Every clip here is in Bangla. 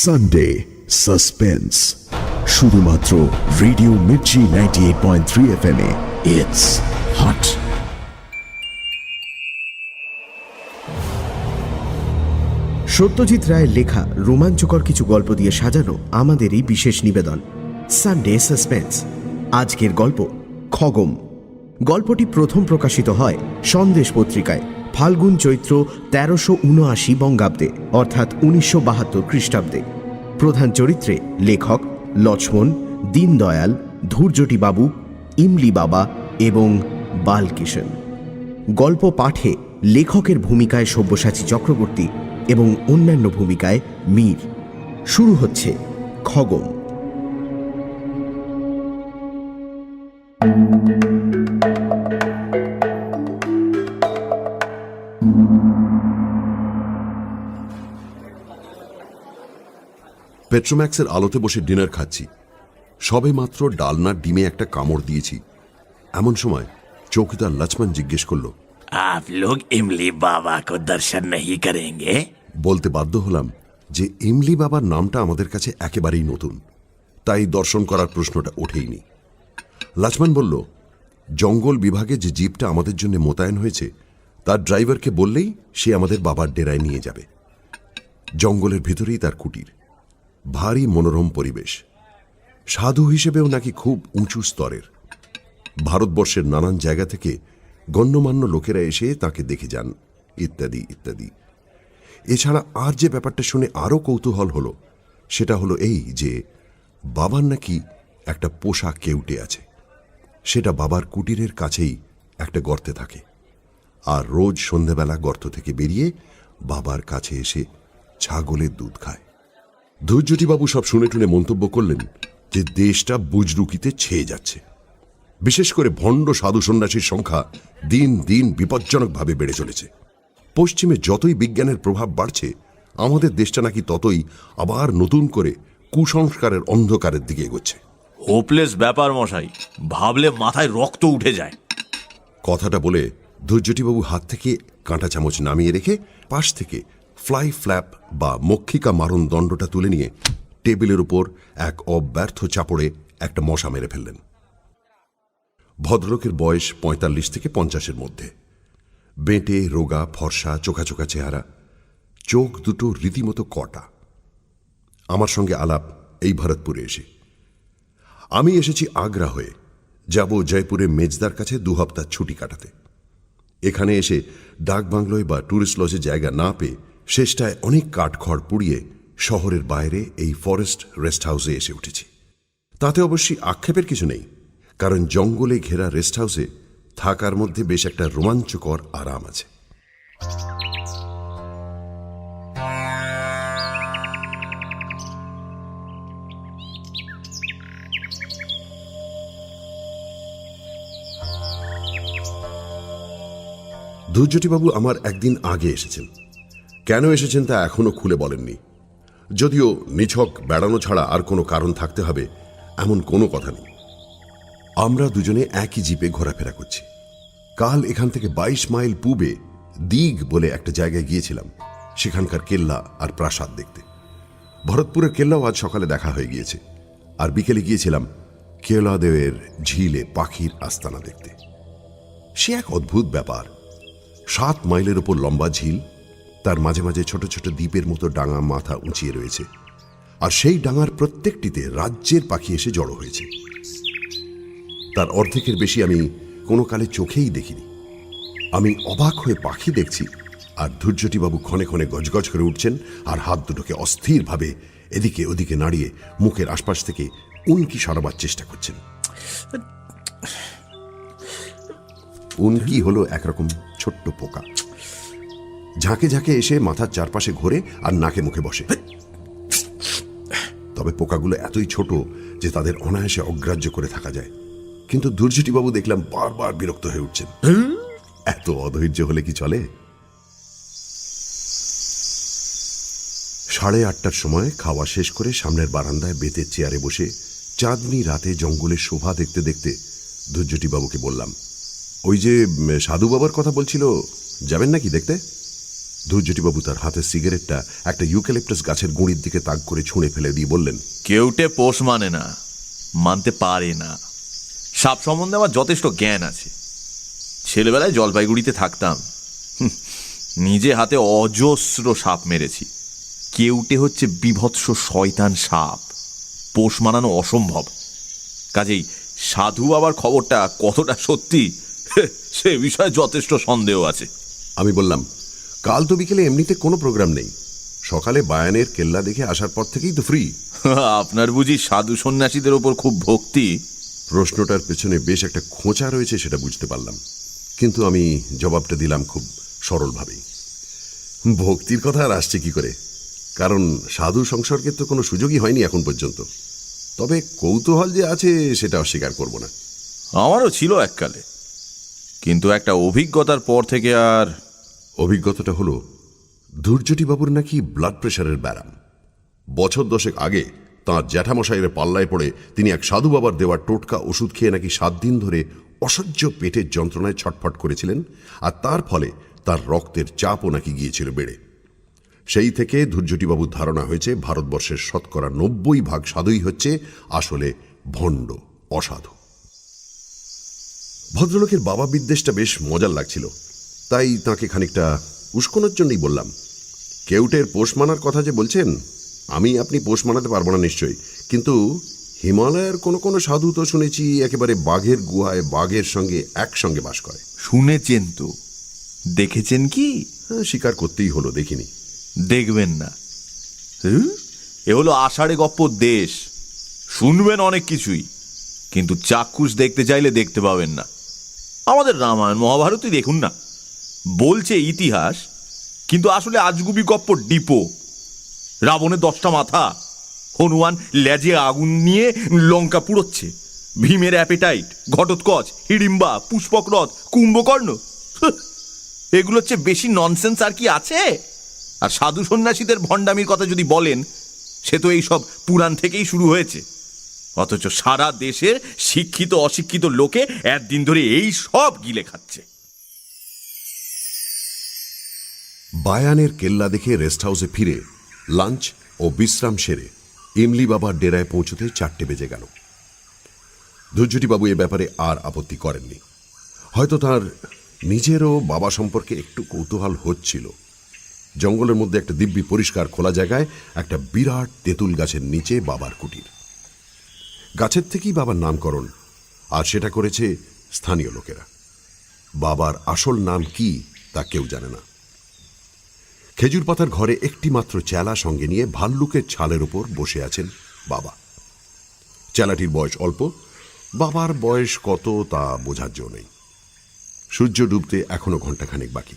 সানডে সাসপেন্স শুধুমাত্র radio Mirchi 98.3 FM A it's hot. Satyajit রায়ের লেখা রোমাঞ্চকর কিছু গল্প দিয়ে সাজানো আমাদের এই বিশেষ নিবেদন সানডে সাসপেন্স। আজকের গল্প খগম। গল্পটি প্রথম প্রকাশিত হয় সন্দেশ পত্রিকায় ফাল্গুন চৈত্র 1379 বঙ্গাব্দে অর্থাৎ 1972 খ্রিস্টাব্দে। প্রধান চরিত্রে লেখক লক্ষ্মণ, দীনদয়াল, ধূর্যটি বাবু, ইমলি বাবা এবং বালকিষণ। গল্প পাঠে লেখকের ভূমিকায় সব্যসাচী চক্রবর্তী এবং অন্যান্য ভূমিকায় মীর। শুরু হচ্ছে খগম। পেট্রোম্যাক্সের আলোতে বসে ডিনার খাচ্ছি। সবে মাত্র ডালনার ডিমে একটা কামড় দিয়েছি। এমন সময় চৌকিদার লক্ষ্মণ জিজ্ঞেস করল, आप लोग इमली बाबा को दर्शन नहीं करेंगे? বলতে বাধ্য হলাম যে ইমলি বাবার নামটা আমাদের কাছে একেবারেই নতুন, তাই দর্শন করার প্রশ্নটা ওঠেইনি। লক্ষ্মণ বলল, জঙ্গল বিভাগে যে জিপটা আমাদের জন্য মোতায়েন হয়েছে তার ড্রাইভারকে বললেই সে আমাদের বাবার ডেরায় নিয়ে যাবে। জঙ্গলের ভিতরেই তার কুটির, ভারী মনোরম পরিবেশ, সাধু হিসেবেও নাকি খুব উঁচু স্তরের। ভারতবর্ষের নানান জায়গা থেকে গণ্যমান্য লোকেরা এসে তাকে দেখে যান, ইত্যাদি ইত্যাদি। এছাড়া আর যে ব্যাপারটা শুনে আরও কৌতূহল হলো সেটা হলো এই যে বাবার নাকি একটা পোষা কেউটে আছে। সেটা বাবার কুটিরের কাছেই একটা গর্তে থাকে, আর রোজ সন্ধেবেলা গর্ত থেকে বেরিয়ে বাবার কাছে এসে ছাগলের দুধ খায়। ধৈর্যটিবাবু সব শুনে টুনে মন্তব্য করলেন যে দেশটা বুজরুকিতে ছেয়ে যাচ্ছে। বিশেষ করে ভণ্ড সাধু সন্ন্যাসীর সংখ্যা দিন দিন বিপজ্জনকভাবে বেড়ে চলেছে। পশ্চিমে যতই বিজ্ঞানের প্রভাব বাড়ছে, আমাদের দেশটা নাকি ততই আবার নতুন করে কুসংস্কারের অন্ধকারের দিকে এগোচ্ছে। হোপলেস ব্যাপার মশাই, ভাবলে মাথায় রক্ত উঠে যায়। কথাটা বলে ধৈর্যটিবাবু হাত থেকে কাঁটা চামচ নামিয়ে রেখে পাশ থেকে ফ্লাই ফ্ল্যাপ বা মক্ষিকা মারণ দণ্ডটা তুলে নিয়ে টেবিলের উপর এক অব্যর্থ চাপড়ে একটা মশা মেরে ফেললেন। ভদ্রলোকের বয়স 45 থেকে 50-এর মধ্যে, বেঁটে রোগা ফর্সা চোখা চোখা চেহারা, চোখ দুটো রীতিমতো কটা। আমার সঙ্গে আলাপ এই ভরতপুরে এসে। আমি এসেছি আগ্রা হয়ে, যাব জয়পুরে মেজদার কাছে 2 হপ্তাহ ছুটি কাটাতে। এখানে এসে ডাকবাংলোয় বা ট্যুরিস্ট লজে জায়গা না পেয়ে শেষটায় অনেক কাঠখড় পুড়িয়ে শহরের বাইরে এই ফরেস্ট রেস্ট হাউসে এসে উঠেছি। তাতে অবশ্যই আক্ষেপের কিছু নেই, কারণ জঙ্গলে ঘেরা রেস্ট হাউসে থাকার মধ্যে বেশ একটা রোমাঞ্চকর আরাম আছে। ধৈর্যটিবাবু আমার একদিন আগে এসেছেন। কেন এসেছেন তা এখনো খুলে বলেননি, যদিও নিছক বেড়ানো ছাড়া আর কোনো কারণ থাকতে হবে এমন কোনো কথা নেই। আমরা দুজনে একই জিপে ঘোরাফেরা করছি। কাল এখান থেকে 22 মাইল পূবে দিগ বলে একটা জায়গায় গিয়েছিলাম সেখানকার কেল্লা আর প্রাসাদ দেখতে। ভরতপুরের কেল্লাও আজ সকালে দেখা হয়ে গিয়েছে, আর বিকেলে গিয়েছিলাম কেলাদেবের ঝিলে পাখির আস্তানা দেখতে। সে এক অদ্ভুত ব্যাপার। 7 মাইলের ওপর লম্বা ঝিল, তার মাঝে মাঝে ছোট ছোট দ্বীপের মতো ডাঙা মাথা উঁচিয়ে রয়েছে, আর সেই ডাঙার প্রত্যেকটিতে রাজ্যের পাখি এসে জড়ো হয়েছে। তার অর্ধেকের বেশি আমি কোনো কালে চোখেই দেখিনি। আমি অবাক হয়ে পাখি দেখছি, আর ধৈর্যটিবাবু ক্ষণে ক্ষণে গজগজ করে উঠছেন আর হাত দুটোকে অস্থিরভাবে এদিকে ওদিকে নাড়িয়ে মুখের আশপাশ থেকে উনকি সরাবার চেষ্টা করছেন। উনকি হলো একরকম ছোট্ট পোকা, ঝাঁকে ঝাঁকে এসে মাথার চারপাশে ঘোরে আর নাকে মুখে বসে। তবে পোকাগুলো এতই ছোট যে তাদের অনায়াসে অগ্রাহ্য করে থাকা যায়। কিন্তু ধৈর্যটিবাবু দেখলাম বারবার বিরক্ত হয়ে উঠছেন। এত অধৈর্য হলে কি চলে? 8:30টার সময় খাওয়া শেষ করে সামনের বারান্দায় বেতের চেয়ারে বসে চাঁদনি রাতে জঙ্গলের শোভা দেখতে দেখতে ধৈর্যটিবাবুকে বললাম, ওই যে সাধু বাবার কথা বলছিল, যাবেন নাকি দেখতে? ধৈর্যটিবাবু তার হাতের সিগারেটটা একটা ইউক্যালিপটাস গাছের গুঁড়ির দিকে তাক করে ছুঁড়ে ফেলে দিয়ে বললেন, কেউটে পোষ মানে না, মানতে পারে না। সাপ সম্বন্ধে আমার যথেষ্ট জ্ঞান আছে। ছেলেবেলায় জলপাইগুড়িতে থাকতাম, নিজে হাতে অজস্র সাপ মেরেছি। কেউটে হচ্ছে বিভৎস শয়তান সাপ, পোষ মানানো অসম্ভব। কাজেই সাধু বাবার খবরটা কতটা সত্যি সে বিষয়ে যথেষ্ট সন্দেহ আছে। আমি বললাম, কাল তো বিকেলে এমনিতে কোনো প্রোগ্রাম নেই, সকালে বায়ানের কেল্লা দেখে আসার পর থেকেই তো ফ্রি। আপনার বুঝি সাধু সন্ন্যাসীদের ওপর খুব ভক্তি? প্রশ্নটার পেছনে বেশ একটা খোঁচা রয়েছে সেটা বুঝতে পারলাম, কিন্তু আমি জবাবটা দিলাম খুব সরলভাবেই। ভক্তির কথা আর আসছে কি করে, কারণ সাধু সংসর্গের তো কোনো সুযোগই হয়নি এখন পর্যন্ত। তবে কৌতূহল যে আছে সেটা অস্বীকার করব না। আমারও ছিল এককালে, কিন্তু একটা অভিজ্ঞতার পর থেকে আর। অভিজ্ঞতাটা হলো, ধৈর্যটিবাবুর নাকি ব্লাড প্রেশারের ব্যারাম। বছর 10 আগে তাঁর জ্যাঠামশাইয়ের পাল্লায় পড়ে তিনি এক সাধু বাবার দেওয়া টোটকা ওষুধ খেয়ে নাকি 7 দিন ধরে অসহ্য পেটের যন্ত্রণায় ছটফট করেছিলেন, আর তার ফলে তার রক্তের চাপও নাকি গিয়েছিল বেড়ে। সেই থেকে ধৈর্যটিবাবুর ধারণা হয়েছে ভারতবর্ষের 90% সাধুই হচ্ছে আসলে ভণ্ড, অসাধু। ভদ্রলোকের বাবা বিদ্বেষটা বেশ মজার লাগছিল, তাই তাকে খানিকটা উস্কোনোর জন্যই বললাম, কেউটের পোষ মানার কথা যে বলছেন, আমি আপনি পোষ মানাতে পারবো না নিশ্চয়ই, কিন্তু হিমালয়ের কোনো কোনো সাধু তো শুনেছি একেবারে বাঘের গুহায় বাঘের সঙ্গে একসঙ্গে বাস করে। শুনেছেন তো, দেখেছেন কি? স্বীকার করতেই হলো, দেখিনি। দেখবেন না? এ হলো আষাঢ়ে গপ্পর দেশ। শুনবেন অনেক কিছুই, কিন্তু চাক্ষুষ দেখতে চাইলে দেখতে পাবেন না। আমাদের রামায়ণ মহাভারতই দেখুন না, বলছে ইতিহাস, কিন্তু আসলে আজগুবি গপ্পর ডিপো। রাবণের 10টা মাথা, হনুমান লেজে আগুন নিয়ে লঙ্কা পুড়োচ্ছে, ভীমের অ্যাপেটাইট, ঘটোৎকচ, হিড়িম্বা, পুষ্পকরথ, কুম্ভকর্ণ। এগুলো হচ্ছে বেশি ননসেন্স আর কি আছে? আর সাধু সন্ন্যাসীদের ভণ্ডামির কথা যদি বলেন, সে তো এই সব পুরাণ থেকেই শুরু হয়েছে। অথচ সারা দেশের শিক্ষিত অশিক্ষিত লোকে একদিন ধরে এই সব গিলে খাচ্ছে। বায়ানের কেল্লা দেখে রেস্ট হাউসে ফিরে লাঞ্চ ও বিশ্রাম সেরে ইমলি বাবার ডেরায় পৌঁছতে 4টে বেজে গেল। ধৈর্যটিবাবু এ ব্যাপারে আর আপত্তি করেননি। হয়তো তার নিজেরও বাবা সম্পর্কে একটু কৌতূহল হচ্ছিল। জঙ্গলের মধ্যে একটা দিব্যি পরিষ্কার খোলা জায়গায় একটা বিরাট তেঁতুল গাছের নিচে বাবার কুটির। গাছের থেকেই বাবার নামকরণ, আর সেটা করেছে স্থানীয় লোকেরা। বাবার আসল নাম কি তা কেউ জানে না। খেজুর পাতার ঘরে একটি মাত্র চেলা সঙ্গে নিয়ে ভাল্লুকের ছালের ওপর বসে আছেন বাবা। চেলাটির বয়স অল্প, বাবার বয়স কত তা বোঝার জো নেই। সূর্য ডুবতে এখনো ঘণ্টাখানেক বাকি,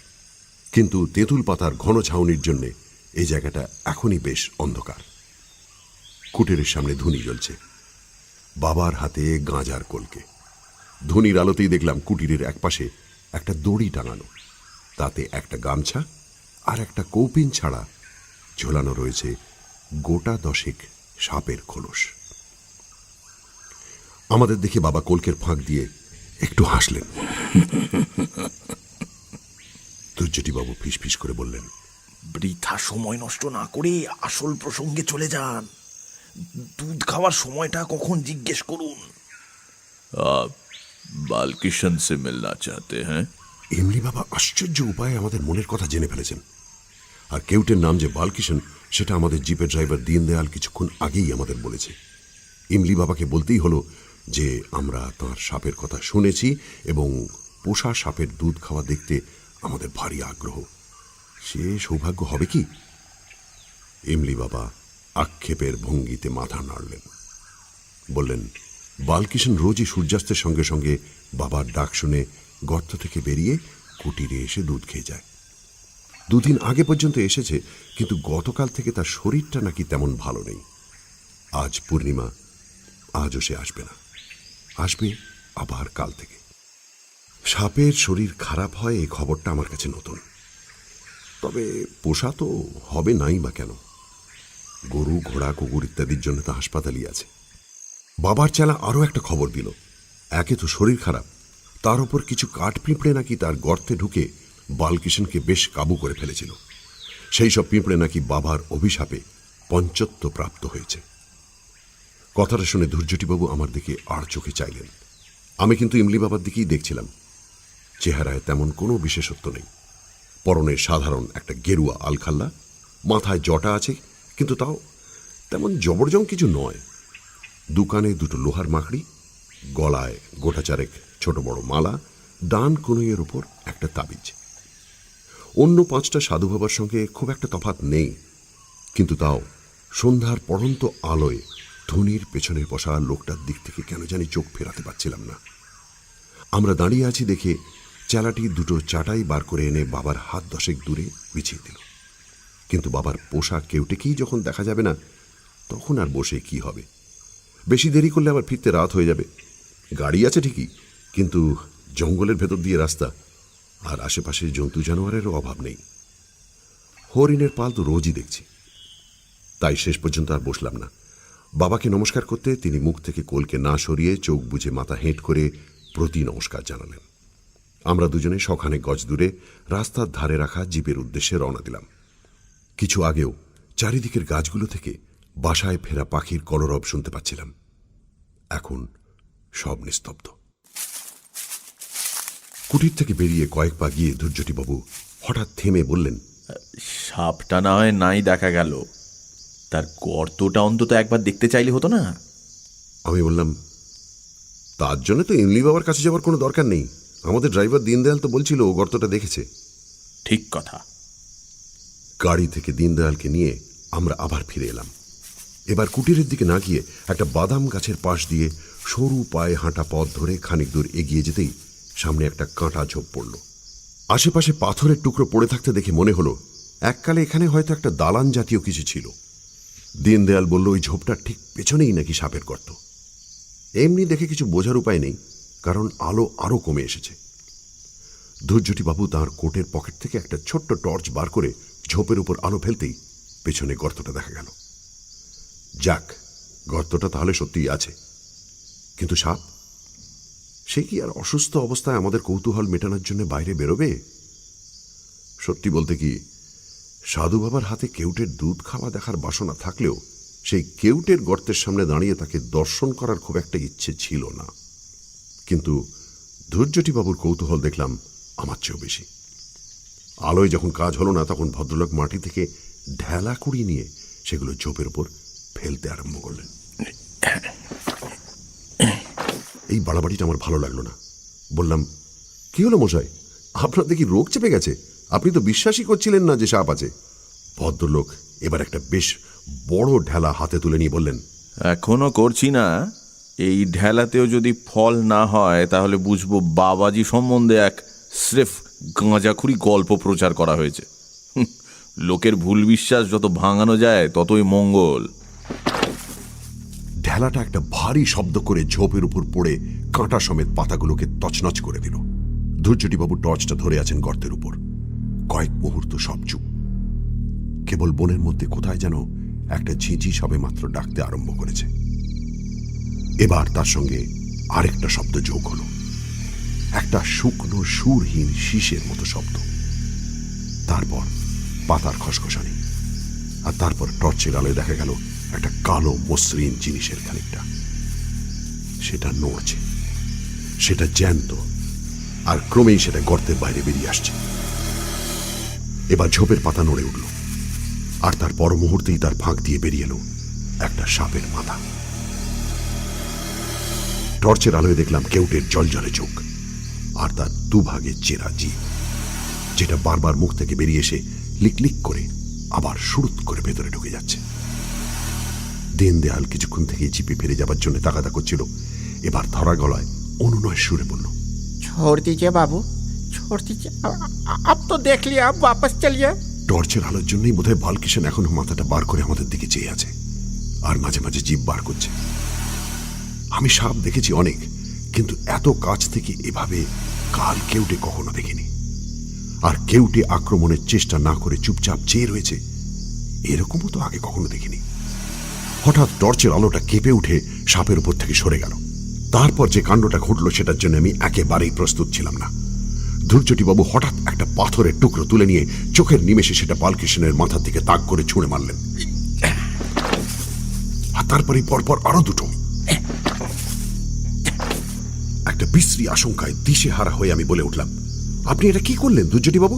কিন্তু তেঁতুল পাতার ঘন ছাউনির জন্যে এই জায়গাটা এখনই বেশ অন্ধকার। কুটিরের সামনে ধুনি জ্বলছে, বাবার হাতে গাঁজার কলকে। ধুনির আলোতেই দেখলাম কুটিরের একপাশে একটা দড়ি টাঙানো, তাতে একটা গামছা আর একটা কৌপিন ছাড়া ঝোলানো রয়েছে গোটা 10 সাপের খোলস। আমাদের দেখে বাবা কলকের ফাঁক দিয়ে একটু হাসলেন। ধৈর্যটিবাবু ফিসফিস করে বললেন, বৃথা সময় নষ্ট না করে আসল প্রসঙ্গে চলে যান। দুধ খাওয়ার সময়টা কখন জিজ্ঞেস করুন। বালকিশন সে মিলনা চাহতে হ্যাঁ? এমনি বাবা আশ্চর্য উপায়ে আমাদের মনের কথা জেনে ফেলেছেন। আর কেউটের নাম যে বালকিশন সেটা আমাদের জিপের ড্রাইভার দীনদয়াল কিছুক্ষণ আগেই আমাদের বলেছে। ইমলি বাবাকে বলতেই হলো যে আমরা তাঁর সাপের কথা শুনেছি এবং পোষা সাপের দুধ খাওয়া দেখতে আমাদের ভারী আগ্রহ। সে সৌভাগ্য হবে কি? ইমলি বাবা আক্ষেপের ভঙ্গিতে মাথা নাড়লেন, বললেন, বালকিশন রোজই সূর্যাস্তের সঙ্গে সঙ্গে বাবার ডাক শুনে গর্ত থেকে বেরিয়ে কুটিরে এসে দুধ খেয়ে যায়। 2 দিন আগে পর্যন্ত এসেছে, কিন্তু গতকাল থেকে তার শরীরটা নাকি তেমন ভালো নেই। আজ পূর্ণিমা, আজও সে আসবে না, আসবে আবার কাল থেকে। সাপের শরীর খারাপ হয় এই খবরটা আমার কাছে নতুন। তবে পোষা তো হবে নাই বা কেন? গরু, ঘোড়া, কুকুর ইত্যাদির জন্য তো হাসপাতালই আছে। বাবার চেলা আরও একটা খবর দিল, একে তো শরীর খারাপ, তার উপর কিছু কাঠ পিঁপড়ে নাকি তার গর্তে ঢুকে বালকিশনকে বেশ কাবু করে ফেলেছিল। সেই সব পিঁপড়ে নাকি বাবার অভিশাপে পঞ্চত্ব প্রাপ্ত হয়েছে। কথাটা শুনে ধৈর্যটিবাবু আমার দিকে আর চোখে চাইলেন। আমি কিন্তু ইমলি বাবার দিকেই দেখছিলাম। চেহারায় তেমন কোনো বিশেষত্ব নেই। পরনে সাধারণ একটা গেরুয়া আলখাল্লা, মাথায় জটা আছে, কিন্তু তাও তেমন জবরজং কিছু নয়। দোকানে দুটো লোহার মাকড়ি, গলায় গোটা চারেক ছোট বড় মালা, ডান কনুইয়ের ওপর একটা তাবিজ। অন্য 5টা সাধু বাবার সঙ্গে খুব একটা তফাৎ নেই, কিন্তু তাও সন্ধ্যার পড়ন্ত আলোয় ধনির পেছনের বসা লোকটার দিক থেকে কেন জানি চোখ ফেরাতে পারছিলাম না। আমরা দাঁড়িয়ে আছি দেখে চেলাটি দুটো চাটাই বার করে এনে বাবার হাত 10 দূরে বিছিয়ে দিল। কিন্তু বাবার পোশাক কেউটেকেই যখন দেখা যাবে না, তখন আর বসে কি হবে? বেশি দেরি করলে আবার ফিরতে রাত হয়ে যাবে। গাড়ি আছে ঠিকই, কিন্তু জঙ্গলের ভেতর দিয়ে রাস্তা, আর আশেপাশে জন্তু জানোয়ারেরও অভাব নেই। হরিণের পাল তো রোজই দেখছি। তাই শেষ পর্যন্ত আর বসলাম না। বাবাকে নমস্কার করতে তিনি মুখ থেকে কোলকে না সরিয়ে চোখ বুজে মাথা হেঁট করে প্রতি নমস্কার জানালেন। আমরা দুজনে 100 গজ দূরে রাস্তার ধারে রাখা জিপের উদ্দেশ্যে রওনা দিলাম। কিছু আগেও চারিদিকের গাছগুলো থেকে বাসায় ফেরা পাখির কলরব শুনতে পাচ্ছিলাম। এখন সব নিস্তব্ধ। কুটির থেকে বেরিয়ে কয়েক পা গিয়ে ধৈর্যটিবাবু হঠাৎ থেমে বললেন, সাপটা না হয় নাই দেখা গেল, তার গর্তটা অন্তত একবার দেখতে চাইলে হতো না? আমি বললাম, তার জন্য তো ইমলি বাবার কাছে যাওয়ার কোনো দরকার নেই। আমাদের ড্রাইভার দীনদয়াল তো বলছিল ও গর্তটা দেখেছে। ঠিক কথা। গাড়ি থেকে দীনদয়ালকে নিয়ে আমরা আবার ফিরে এলাম। এবার কুটিরের দিকে না গিয়ে একটা বাদাম গাছের পাশ দিয়ে সরু পায়ে হাঁটা পথ ধরে খানিক দূর এগিয়ে যেতেই সামনে একটা কাঁটা ঝোপ পড়ল। আশেপাশে পাথরের টুকরো পড়ে থাকতে দেখে মনে হলো এককালে এখানে হয়তো একটা দালান জাতীয় কিছু ছিল। দীনদয়াল বলল ওই ঝোপটার ঠিক পেছনেই নাকি সাপের গর্ত। এমনি দেখে কিছু বোঝার উপায় নেই, কারণ আলো আরও কমে এসেছে। ধৈর্যটিবাবু তাঁর কোটের পকেট থেকে একটা ছোট্ট টর্চ বার করে ঝোপের উপর আলো ফেলতেই পেছনে গর্তটা দেখা গেল। যাক, গর্তটা তাহলে সত্যিই আছে। কিন্তু সাপ, সে কি আর অসুস্থ অবস্থায় আমাদের কৌতূহল মেটানোর জন্য বাইরে বেরোবে? সত্যি বলতে কি, সাধু বাবার হাতে কেউটের দুধ খাওয়া দেখার বাসনা থাকলেও সেই কেউটের গর্তের সামনে দাঁড়িয়ে তাকে দর্শন করার খুব একটা ইচ্ছে ছিল না। কিন্তু ধৈর্যটিবাবুর কৌতূহল দেখলাম আমার চেয়েও বেশি। আলোয় যখন কাজ হলো না, তখন ভদ্রলোক মাটি থেকে ঢেলা কুড়িয়ে নিয়ে সেগুলো ঝোপের উপর ফেলতে আরম্ভ করলেন। এই বাড়াবাড়িটা আমার ভালো লাগলো না। বললাম, কি হলো মশাই, আপনার দেখি রোগ চেপে গেছে? আপনি তো বিশ্বাসই করছিলেন না যে সাপ আছে। ভদ্রলোক এবার একটা বেশ বড় ঢেলা হাতে তুলে নিয়ে বললেন, এখনো করছি না। এই ঢেলাতেও যদি ফল না হয় তাহলে বুঝবো বাবাজি সম্বন্ধে এক স্রেফ গাঁজাখুরি গল্প প্রচার করা হয়েছে। লোকের ভুল বিশ্বাস যত ভাঙানো যায় ততই মঙ্গল। ঢেলাটা একটা ভারী শব্দ করে ঝোপের উপর পড়ে কাঁটা সমেত পাতাগুলোকে তছনছ করে দিল। ধৈর্যটিবাবু টর্চটা ধরে আছেন গর্তের উপর। কয়েক মুহূর্ত সব চুপ। কেবল বনের মধ্যে কোথায় যেন একটা ঝিঁঝি সবে মাত্র ডাকতে আরম্ভ করেছে। এবার তার সঙ্গে আরেকটা শব্দ যোগ হলো, একটা শুকনো সুরহীন শীষের মতো শব্দ। তারপর পাতার খসখসানি, আর তারপর টর্চের আলোয় দেখা গেল একটা কালো মসৃণ জিনিসের খানিকটা। সেটা নড়ছে, সেটা জ্যান্ত, আর ক্রমেই সেটা গর্তের বাইরে বেরিয়ে আসছে। এবার ঝোপের পাতা নড়ে উঠল, আর তার পর মুহূর্তেই তার ফাঁক দিয়ে বেরিয়ে এলো একটা সাপের মাথা। টর্চের আলোয় দেখলাম কেউটের জলজলে চোখ, আর তার দুভাগে চেরা জিভ, যেটা বারবার মুখ থেকে বেরিয়ে এসে লিকলিক করে আবার সুরুত করে ভেতরে ঢুকে যাচ্ছে। দীনদয়াল কিছুক্ষণ থেকে জিপে ফিরে যাবার জন্য তাগাদা করছিল। এবার ধরা গলায় অনুনয় সুরে বলল, छोड़ दीजिए बाबू, छोड़ दीजिए। अब तो देख लिया, अब वापस चलिए। টর্চের আলোর জন্যই বোধহয় বালকিষেন এখনো মাথাটা বার করে আমাদের দিকে চেয়ে আছে, আর মাঝে মাঝে জিভ বার করছে। আমি সাপ দেখেছি অনেক, কিন্তু এত কাছ থেকে এভাবে কাল কেউটে কখনো দেখিনি। আর কেউটে আক্রমণের চেষ্টা না করে চুপচাপ চেয়ে রয়েছে, এরকমও তো আগে কখনো দেখিনি। হঠাৎ টর্চের আলোটা কেঁপে উঠে সাপের উপর থেকে সরে গেল। তারপর যে কাণ্ডটা ঘটল সেটার জন্য আমি একেবারেই প্রস্তুত ছিলাম না। ধূর্যটিবাবু হঠাৎ একটা পাথরের টুকরো তুলে নিয়ে চোখের নিমেষে সেটা বালকৃষ্ণের মাথার দিকে তাক করে ছুঁড়ে মারলেন। আর তারপরে পরপর আরো দুটো। একটা বিশ্রী আশঙ্কায় দিশেহারা হয়ে আমি বলে উঠলাম, আপনি এটা কি করলেন ধূর্যটিবাবু?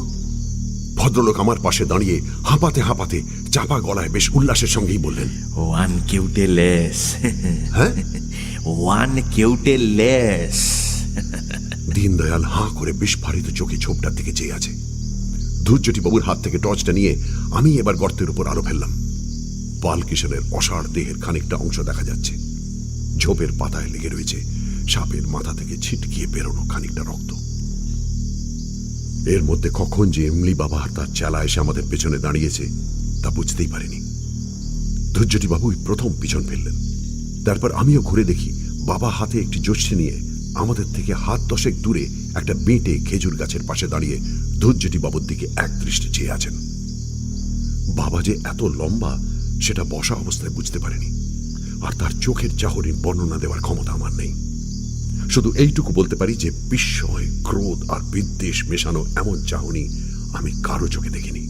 ভদ্রলোক আমার পাশে দাঁড়িয়ে হাঁপাতে হাঁপাতে চাপা গলায় বেশ উল্লাসের সঙ্গেই বললেন, ওয়ান কেউটে লেস। হ্যাঁ? ওয়ান কেউটে লেস। দীনদয়াল হাঁ করে বিস্ফারিত চোখে ঝোপটার দিকে চেয়ে আছে। ধূর্যটিবাবুর হাত থেকে টর্চটা নিয়ে আমি এবার গর্তের উপর আলো ফেললাম। বালকিশনের অসাড় দেহের খানিকটা অংশ দেখা যাচ্ছে। ঝোপের পাতায় লেগে রয়েছে সাপের মাথা থেকে ছিটকিয়ে বেরোনো খানিকটা রক্ত। এর মধ্যে কখন যে এমলি বাবা আর তার চেলা এসে আমাদের পেছনে দাঁড়িয়েছে তা বুঝতেই পারিনি। ধূর্যটিবাবুই প্রথম পিছন ফেললেন। তারপর আমিও ঘুরে দেখি বাবা হাতে একটি জ্যোষ্ঠী নিয়ে আমাদের থেকে হাত 10 দূরে একটা বেঁটে খেজুর গাছের পাশে দাঁড়িয়ে ধূর্যটিবাবুর দিকে এক দৃষ্টি চেয়ে আছেন। বাবা যে এত লম্বা সেটা বসা অবস্থায় বুঝতে পারিনি, আর তার চোখের চাহনির বর্ণনা দেওয়ার ক্ষমতা আমার নেই। শুধু এইটুকু বলতে পারি যে বিস্ময়, ক্রোধ আর বিদ্বেষ মেশানো এমন চাহনি আমি কারো চোখে দেখিনি।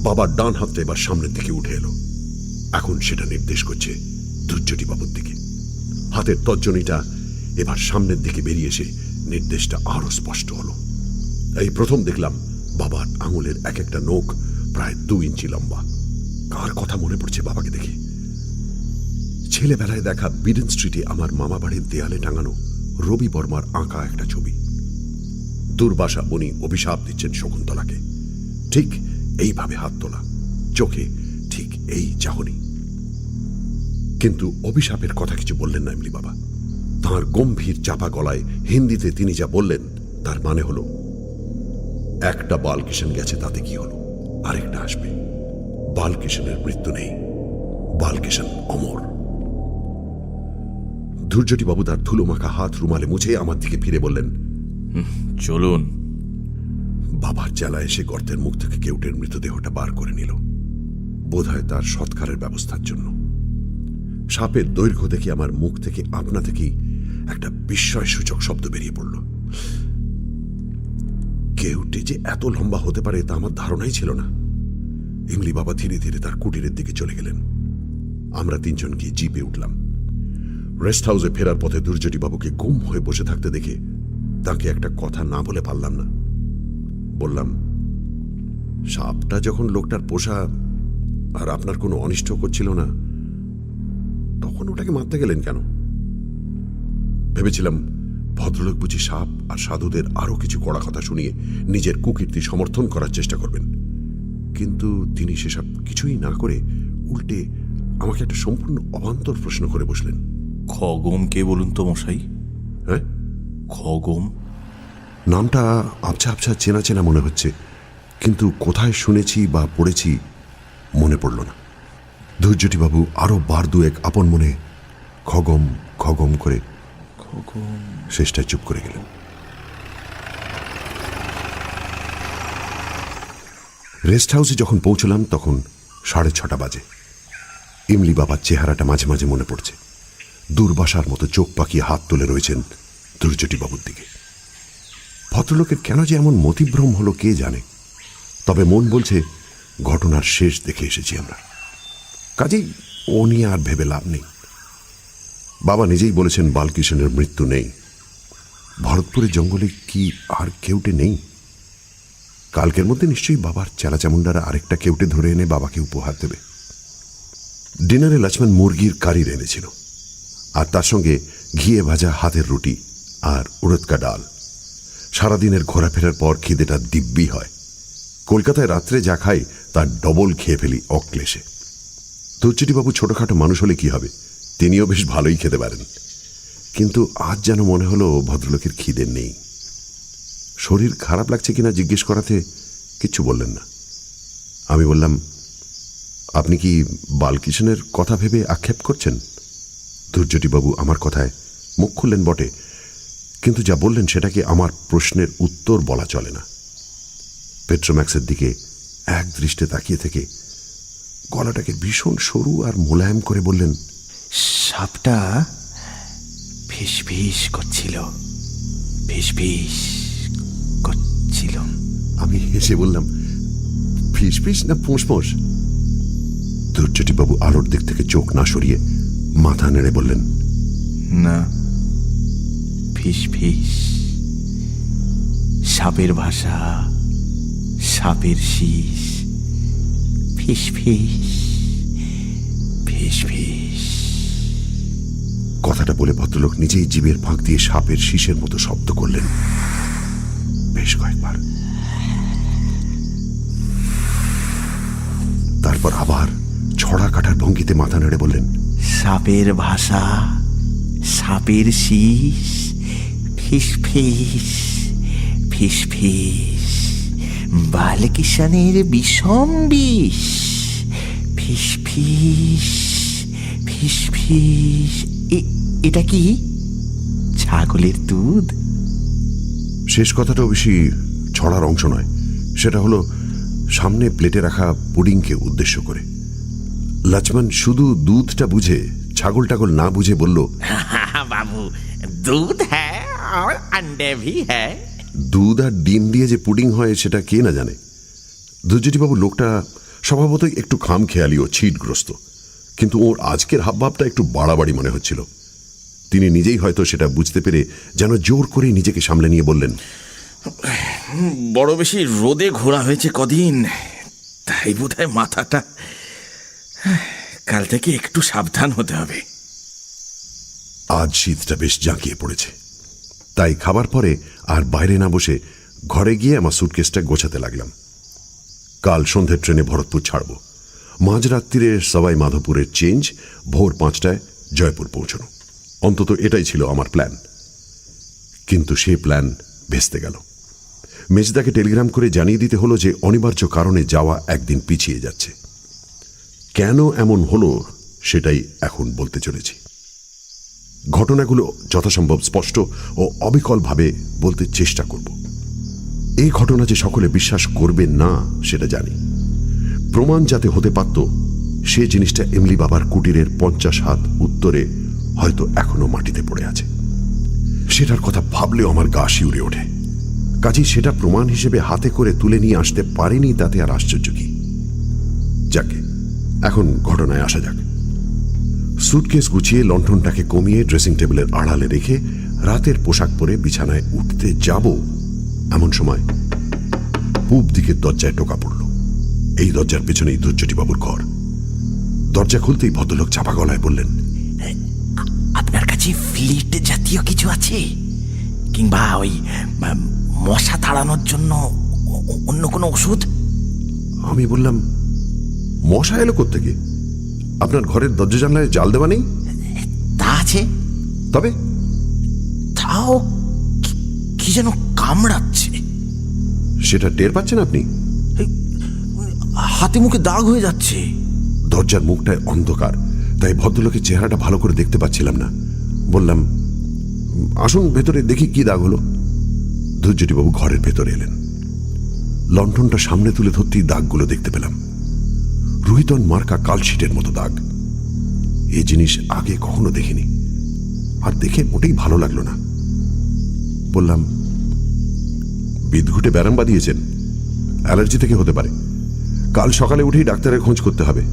বাবার ডান হাতটা এবার সামনের দিকে উঠে এলো। এখন সেটা নির্দেশ করছে ধূর্যটিবাবুর দিকে। হাতের তর্জনীটা এবার সামনের দিকে বেরিয়ে এসে নির্দেশটা আরো স্পষ্ট হলো। এই প্রথম দেখলাম বাবার আঙুলের এক একটা নখ প্রায় 2 ইঞ্চি লম্বা। কার কথা মনে পড়ছে বাবাকে দেখে? ছেলেবেলায় দেখা বিডেন স্ট্রিটে আমার মামা বাড়ির দেয়ালে টাঙানো রবি বর্মার আঁকা একটা ছবি। দুর্বাসা উনি অভিশাপ দিচ্ছেন শকুন্তলাকে। ঠিক এইভাবে হাত তোলা, চোখে ঠিক এই চাহনি। কিন্তু অভিশাপের কথা কিছু বললেন না এমলি বাবা। তাঁর গম্ভীর চাপা গলায় হিন্দিতে তিনি যা বললেন তার মানে হলো, একটা বালকিষণ গেছে তাতে কি হলো, আরেকটা আসবে। বালকিষণের মৃত্যু নেই, বালকিষণ অমর। ধূর্যটিবাবু তার ধুলো মাখা হাত রুমালে মুছে আমার দিকে ফিরে বললেন, চলুন। বাবার চেলা এসে গর্তের মুখ থেকে কেউটের মৃতদেহটা বার করে নিল, বোধহয় তার সৎকারের ব্যবস্থার জন্য। সাপের দৈর্ঘ্য দেখে আমার মুখ থেকে আপনা থেকেই একটা বিস্ময় সূচক শব্দ বেরিয়ে পড়ল। কেউটে যে এত লম্বা হতে পারে তা আমার ধারণাই ছিল না। ইমলি বাবা ধীরে ধীরে তার কুটিরের দিকে চলে গেলেন। আমরা 3 জন গিয়ে জিপে উঠলাম। রেস্ট হাউসে ফেরার পথে ধূর্যটিবাবুকে গুম হয়ে বসে থাকতে দেখে তাকে একটা কথা না বলে পারলাম না। বললাম, সাপটা যখন লোকটার পোষা আর আপনার কোনো অনিষ্ট করছিল না, তখন ওটাকে মারতে গেলেন কেন? ভেবেছিলাম ভদ্রলোক বুঝি সাপ আর সাধুদের আরো কিছু কড়া কথা শুনিয়ে নিজের কুকীর্তি সমর্থন করার চেষ্টা করবেন, কিন্তু তিনি সেসব কিছুই না করে উল্টে আমাকে একটা সম্পূর্ণ অবান্তর প্রশ্ন করে বসলেন। খগম কে বলুন তো মশাই? হ্যাঁ, খগম নামটা আবছা আবছা চেনা চেনা মনে হচ্ছে, কিন্তু কোথায় শুনেছি বা পড়েছি মনে পড়ল না। ধূর্যটিবাবু আরো বার 2 আপন মনে খগম খগম করে শেষটায় চুপ করে গেলেন। রেস্ট হাউসে যখন পৌঁছলাম তখন 6:30 বাজে। ইমলি বাবার চেহারাটা মাঝে মাঝে মনে পড়ছে। দুর্বাসার মতো চোখ পাকিয়ে হাত তুলে রয়েছেন ধূর্যটিবাবুর দিকে। ভদ্রলোকের কেন যে এমন মতিভ্রম হলো কে জানে, তবে মন বলছে ঘটনার শেষ দেখে এসেছি আমরা, কাজেই ও নিয়ে আর ভেবে লাভ নেই। বাবা নিজেই বলেছেন বালকিষণের মৃত্যু নেই। ভরতপুরের জঙ্গলে কি আর কেউটে নেই? কালকের মধ্যে নিশ্চয়ই বাবার চেলাচামুন্ডারা আরেকটা কেউটে ধরে এনে বাবাকে উপহার দেবে। ডিনারে লক্ষ্মণ মুরগির কারি এনেছিল, আর তার সঙ্গে ঘিয়ে ভাজা হাতের রুটি আর উড়দকা ডাল। সারাদিনের ঘোরাফেরার পর খিদেটা দিব্যি হয়। কলকাতায় রাত্রে যা খাই তার ডবল খেয়ে ফেলি অক্লেশে। ধূর্যটিবাবু ছোটখাটো মানুষ হলে কি হবে, তিনিও বেশ ভালোই খেতে পারেন, কিন্তু আজ যেন মনে হলো ভদ্রলোকের খিদে নেই। শরীর খারাপ লাগছে কিনা জিজ্ঞেস করাতে কিচ্ছু বললেন না। আমি বললাম, আপনি কি বালকিষণের কথা ভেবে আক্ষেপ করছেন? ধূর্যটিবাবু আমার কথায় মুখ খুললেন বটে, কিন্তু যা বললেন সেটাকে আমার প্রশ্নের উত্তর বলা চলে না। পেট্রোম্যাক্সের দিকে এক দৃষ্টে তাকিয়ে থেকে গলাটাকে ভীষণ সরু আর মোলায়েম করে বললেন, সাপটা ফিস ফিস করছিল, ফিস ফিস ভাবছিল। আমি হেসে বললাম, ফিস ফিস না ফোঁস ফোঁস? দুর্যোটিবাবু আলোর দিক থেকে চোখ না সরিয়ে মাথা নেড়ে বললেন, না, ফিস ফিস। সাপের ভাষা, সাপের শীষ, ফিস ফিস, ফিস ফিস। কথাটা বলে ভদ্রলোক নিজেই জিভের ফাঁক দিয়ে সাপের শীষের মতো শব্দ করলেন বেশ কয়েকবার। তারপর আবার ছড়া কাটার ভঙ্গিতে মাথা নেড়ে বললেন, সাপের ভাষা, সাপের শীষ, ফিস ফিস, ফিস ফিস। বালকিষানের বিষম বিষ, ফিস ফিস, ফিস ফিস। এটা কি ছাগলের দুধ? শেষ কথাটাও বেশি ছড়ার অংশ নয়, সেটা হলো সামনে প্লেটে রাখা পুডিংকে উদ্দেশ্য করে। লক্ষ্মণ শুধু দুধটা বুঝে, ছাগল টাগল না বুঝে বলল, बाबू दूध है और अंडे भी है। দুধ আর ডিম দিয়ে যে পুডিং হয় সেটা কে না জানে। দুর্যোটিবাবু লোকটা স্বভাবতই একটু খামখেয়ালি ও ছিটগ্রস্ত, কিন্তু ওর আজকের হাবভাবটা একটু বাড়াবাড়ি মনে হচ্ছিল। তিনি নিজেই হয়তো সেটা বুঝতে পেরে যেন জোর করে নিজেকে সামলে নিয়ে বললেন, বড় বেশি রোদে ঘোরা হয়েছে কদিন, তাই বোধহয় মাথাটা। কাল থেকে একটু সাবধান হতে হবে। আজ শীতটা বেশ জাঁকিয়ে পড়েছে, তাই খাবার পরে আর বাইরে না বসে ঘরে গিয়ে আমার সুটকেসটা গোছাতে লাগলাম। কাল সন্ধ্যের ট্রেনে ভরতপুর ছাড়ব। মাঝরাত্রিরে সবাই মাধবপুরের চেঞ্জ, ভোর 5টায় জয়পুর পৌঁছানো। অন্তত এটাই ছিল আমার প্ল্যান। কিন্তু সে প্ল্যান ভেস্তে গেল। মেজদাকে টেলিগ্রাম করে জানিয়ে দিতে হলো যে অনিবার্য কারণে যাওয়া একদিন পিছিয়ে যাচ্ছে। কেন এমন হলো সেটাই এখন বলতে চলেছি। ঘটনাগুলো যথাসম্ভব স্পষ্ট ও অবিকলভাবে বলতে চেষ্টা করব। এই ঘটনা যে সকলে বিশ্বাস করবে না সেটা জানি। প্রমাণ যাতে হতে পারত সে জিনিসটা এমলি বাবার কুটিরের 50 হাত উত্তরে হয়তো এখনো মাটিতে পড়ে আছে। সেটার কথা ভাবলেও আমার গা শিউরে ওঠে। কাজেই সেটা প্রমাণ হিসেবে হাতে করে তুলে নিয়ে আসতে পারেনি, তাতে আর আশ্চর্য কি। যাকে এখন ঘটনায় আসা যাক। সুটকেস গুছিয়ে লণ্ঠনটাকে কমিয়ে ড্রেসিং টেবিলের আড়ালে রেখে রাতের পোশাক পরে বিছানায় উঠতে যাব, এমন সময় পূব দিকের দরজায় টোকা পড়ল। এই দরজার পেছনেই দুর্যোটিবাবুর ঘর। দরজা খুলতেই ভদ্রলোক চাপা গলায় বললেন, আপনার কাছে ফ্লিট জাতীয় কিছু আছে, কিংবা ওই মশা তাড়ানোর জন্য অন্য কোনো ওষুধ? আমি বললাম, মশা এলো কোত্থেকে? আপনার ঘরের দরজা জানলায় জাল দেওয়া নেই? তা আছে, তবে তাও কি যেন কামড়াচ্ছে। সেটা টের পাচ্ছেন আপনি? হাতে মুখে দাগ হয়ে যাচ্ছে। দরজার মুখটায় অন্ধকার, তাই ভদ্রলোকের চেহারাটা ভালো করে দেখতে পাচ্ছিলাম না। বললাম, আসুন ভেতরে দেখি কি দাগ হলো। দুর্যোটিবাবু ঘরের ভেতরে এলেন। লণ্ঠনটা সামনে তুলে ধরতেই দাগগুলো দেখতে পেলাম। রোহিতন মার্কা কালশিটের মতো দাগ। এই জিনিস আগে কখনো দেখিনি, আর দেখে মোটেই ভালো লাগলো না। বললাম, বিদঘুটে ব্যারাম বাঁধিয়েছেন? অ্যালার্জি থেকে হতে পারে। কাল সকালে উঠেই ডাক্তারের খোঁজ করতে হবে।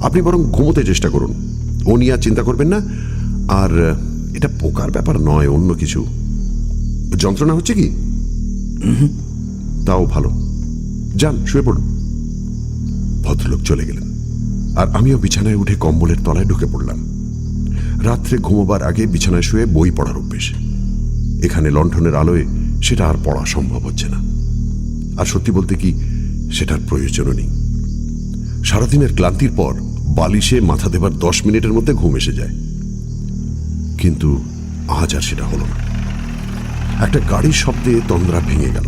আপনি বরং ঘুমোতে চেষ্টা করুন, ও নিয়ে আর চিন্তা করবেন না। আর এটা পোকার ব্যাপার নয়, অন্য কিছু। যন্ত্রণা হচ্ছে কি? তাও ভালো, যান শুয়ে পড়ুন। ভদ্রলোক চলে গেলেন, আর আমিও বিছানায় উঠে কম্বলের তলায় ঢুকে পড়লাম। রাত্রে ঘুমোবার আগে বিছানায় শুয়ে বই পড়ার অভ্যেস। এখানে লণ্ঠনের আলোয় সেটা আর পড়া সম্ভব হচ্ছে না। আর সত্যি বলতে কি, সেটার প্রয়োজনও নেই। সারাদিনের ক্লান্তির পর বালিশে মাথা দেবার 10 মিনিটের মধ্যে ঘুম এসে যায়। কিন্তু আজ আর সেটা হলো না। একটা গাড়ির শব্দে তন্দ্রা ভেঙে গেল।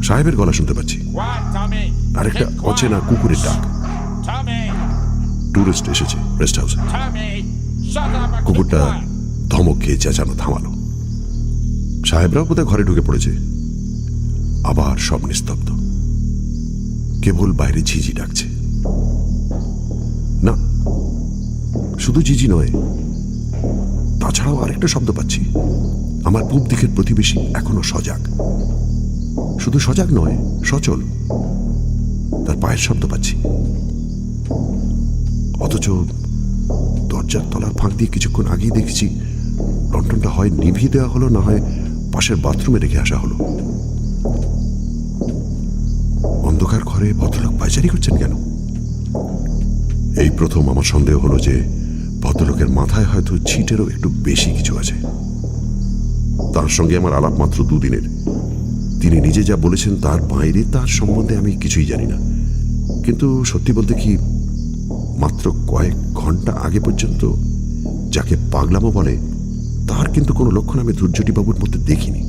সাহেবের গলা শুনতে পাচ্ছি, আর একটা অচেনা কুকুরের ডাক। টুরিস্ট এসেছে রেস্ট হাউসে। কুকুরটা ধমক খেয়ে চেঁচানো থামালো। সাহেবরাও বোধহয় ঘরে ঢুকে পড়েছে। আবার সব নিস্তব্ধ, কেবল বাইরে ঝিঝি ডাকছে। না, শুধু ঝিঝি নয়, তাছাড়াও আরেকটা শব্দ পাচ্ছি। আমার পূব দিকের প্রতিবেশী এখনো সজাগ। শুধু সজাগ নয়, সচল। তার পায়ের শব্দ পাচ্ছি, অথচ দরজার তলার ফাঁক দিয়ে কিছুক্ষণ আগেই দেখছি লণ্ঠনটা হয় নিভিয়ে দেওয়া হলো, না হয় পাশের বাথরুমে রেখে আসা হলো। অন্ধকার ঘরে ভদ্রলোক পায়চারি করছেন কেন? এই প্রথম আমার সন্দেহ হলো যে ভদ্রলোকের মাথায় হয়তো ছিটেরও একটু বেশি কিছু আছে। তার সঙ্গে আমার আলাপ মাত্র দুদিনের। তিনি নিজে যা বলেছেন তার বাইরে তার সম্বন্ধে আমি কিছুই জানি না। কিন্তু সত্যি বলতে কি, মাত্র কয়েক ঘন্টা আগে পর্যন্ত যাকে পাগলামো বলে তার কিন্তু কোনো লক্ষণ আমি দুর্যোটিবাবুর মধ্যে দেখিনি।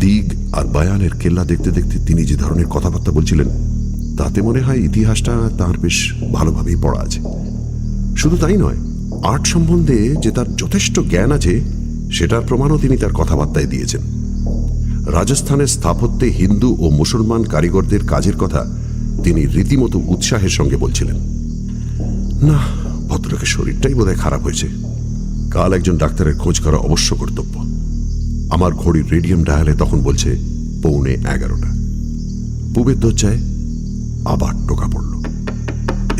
দিগ আর বায়ানের কেল্লা দেখতে দেখতে তিনি যে ধরনের কথাবার্তা বলছিলেন তাতে মনে হয় ইতিহাসটা তার বেশ ভালোভাবেই পড়া আছে। শুধু তাই নয়, আর্ট সম্বন্ধে যে তার যথেষ্ট জ্ঞান আছে সেটার প্রমাণও তিনি তার কথাবার্তায় দিয়েছেন। রাজস্থানের স্থাপত্যে হিন্দু ও মুসলমান কারিগরদের কাজের কথা তিনি রীতিমতো উৎসাহের সঙ্গে বলছিলেন। না, ভদ্রলোকের শরীরটাই বোধহয় খারাপ হয়েছে। কাল একজন ডাক্তারের খোঁজ করা অবশ্য কর্তব্য। আমার ঘড়ির রেডিয়াম ডায়ালে তখন বলছে 11:45। পূবের দরজায় আবার টোকা পড়ল।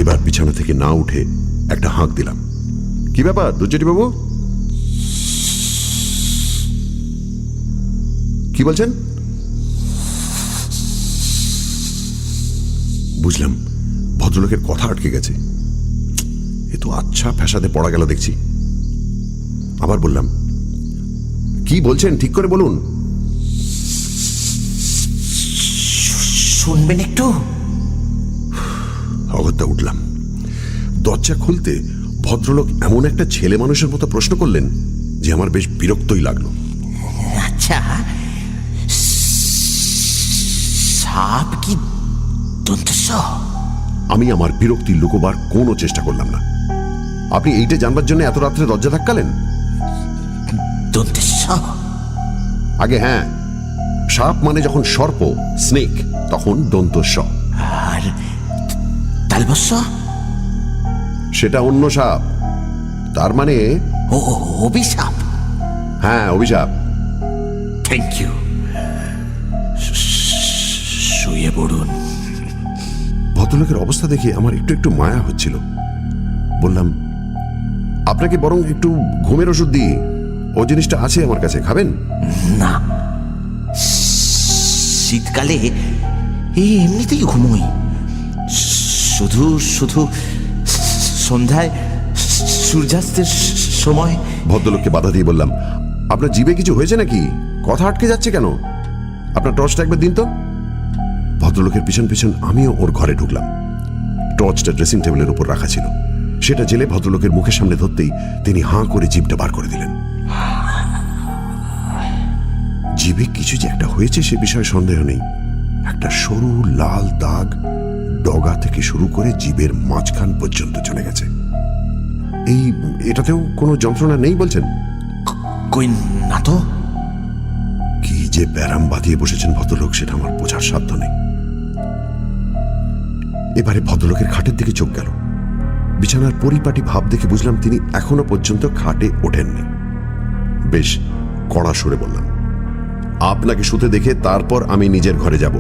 এবার বিছানা থেকে না উঠে একটা হাঁক দিলাম, কি ব্যাপার দুর্যোটিবাবু? কি বলছেন? বুঝলাম ভদ্রলোকের কথা আটকে গেছে। এ তো আচ্ছা ফ্যাসাদে পড়া গেল দেখছি। আবার বললাম, কি বলছেন ঠিক করে বলুন। শুনবেন একটু? অগত্যা উঠলাম। দরজা খুলতে ভদ্রলোক এমন একটা ছেলে মানুষের মতো প্রশ্ন করলেন যে আমার বেশ বিরক্তই লাগলো। আচ্ছা, সাপ কি দন্তস্ব? আমি আমার বিরক্তি লুকোবার কোনো চেষ্টা করলাম না। আপনি এইটা জানবার জন্য এত রাত্রে দরজা ধাক্কালেন? দন্তস্ব? আগে হ্যাঁ, সাপ মানে যখন সর্প, স্নেক, তখন দন্ত স। আর তালবস্য? সেটা অন্য সাপ। তার মানে ও অভিশাপ? হ্যাঁ, অভিশাপ। Thank you. শুয়ে পড়ুন। ভদ্রলোকের অবস্থা দেখে আমার একটু একটু মায়া হচ্ছিল। বললাম, আপনাকে বরং একটু ঘুমের ওষুধ দিই, ও জিনিসটা আছে আমার কাছে, খাবেন? না, শীতকালে এমনিতেই ঘুমোই। শুধু শুধু সন্ধ্যায় সূর্যাস্তের সময়। ভদ্রলোককে বাধা দিয়ে বললাম, আপনার জিভে কিছু হয়েছে নাকি? কথা আটকে যাচ্ছে কেন? আপনার টর্চটা একবার দিন তো। ভদ্রলোকের পিছন পিছন আমিও ওর ঘরে ঢুকলাম। টর্চটা ড্রেসিং টেবিলের উপর রাখা ছিল। সেটা জেলে ভদ্রলোকের মুখের সামনে ধরতেই তিনি হাঁ করে জিভটা বার করে দিলেন। জিভে কিছু যে একটা হয়েছে সে বিষয়ে সন্দেহ নেই। একটা সরু লাল দাগ ডগা থেকে শুরু করে জিভের মাঝখান পর্যন্ত চলে গেছে। এটাতেও কোনো যন্ত্রণা নেই বলছেন? কই না তো। কি যে ব্যারাম বাঁধিয়ে বসেছেন ভদ্রলোক, সেটা আমার বোঝার সাধ্য নেই। এবারে ভদ্রলোকের খাটের দিকে চোখ গেল। বিছানার পরিপাটি ভাব দেখে বুঝলাম তিনি এখনো পর্যন্ত খাটে ওঠেননি। বেশ কড়া সুরে বললাম, আপনাকে শুতে দেখে তারপর আমি নিজের ঘরে যাব।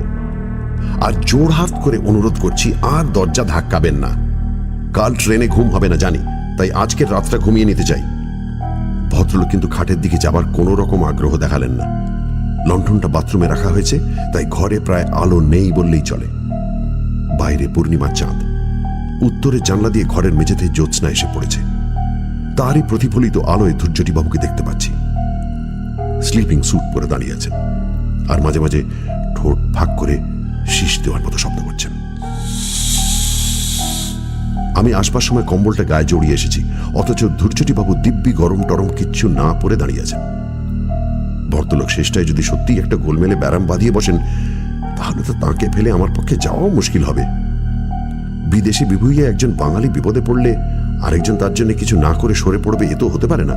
আর জোড়হাত করে অনুরোধ করছি, আর দরজা ধাক্কাবেন না। কাল ট্রেনে ঘুম হবে না জানি, তাই আজকের রাতটা ঘুমিয়ে নিতে চাই। ভদ্রলোক কিন্তু খাটের দিকে যাবার কোনো রকম আগ্রহ দেখালেন না। লণ্ঠনটা বাথরুমে রাখা হয়েছে, তাই ঘরে প্রায় আলো নেই বললেই চলে। বাইরে পূর্ণিমার চাঁদ। উত্তরের জানলা দিয়ে ঘরের মেঝেতে জ্যোৎস্না এসে পড়েছে। তারই প্রতিফলিত আলোয় দুর্যোটিবাবুকে দেখতে পাচ্ছি। স্লিপিং স্যুট পরে দাঁড়িয়ে আছেন, আর মাঝে মাঝে ঠোঁট ফাঁক করে শীষ দেওয়ার মতো শব্দ করছেন। আমি আসবার সময় কম্বলটা গায়ে জড়িয়ে এসেছি, অথচ দুর্যোটিবাবু দিব্যি গরম টরম কিচ্ছু না পরে দাঁড়িয়ে আছেন। ভদ্রলোক শেষটায় যদি সত্যি একটা গোলমেলে ব্যারাম বাঁধিয়ে বসেন, তাহলে তো তাঁকে ফেলে আমার পক্ষে যাওয়াও মুশকিল হবে। বিদেশি বিভুইয়ে একজন বাঙালি বিপদে পড়লে আরেকজন তার জন্য কিছু না করে সরে পড়বে, এ তো হতে পারে না।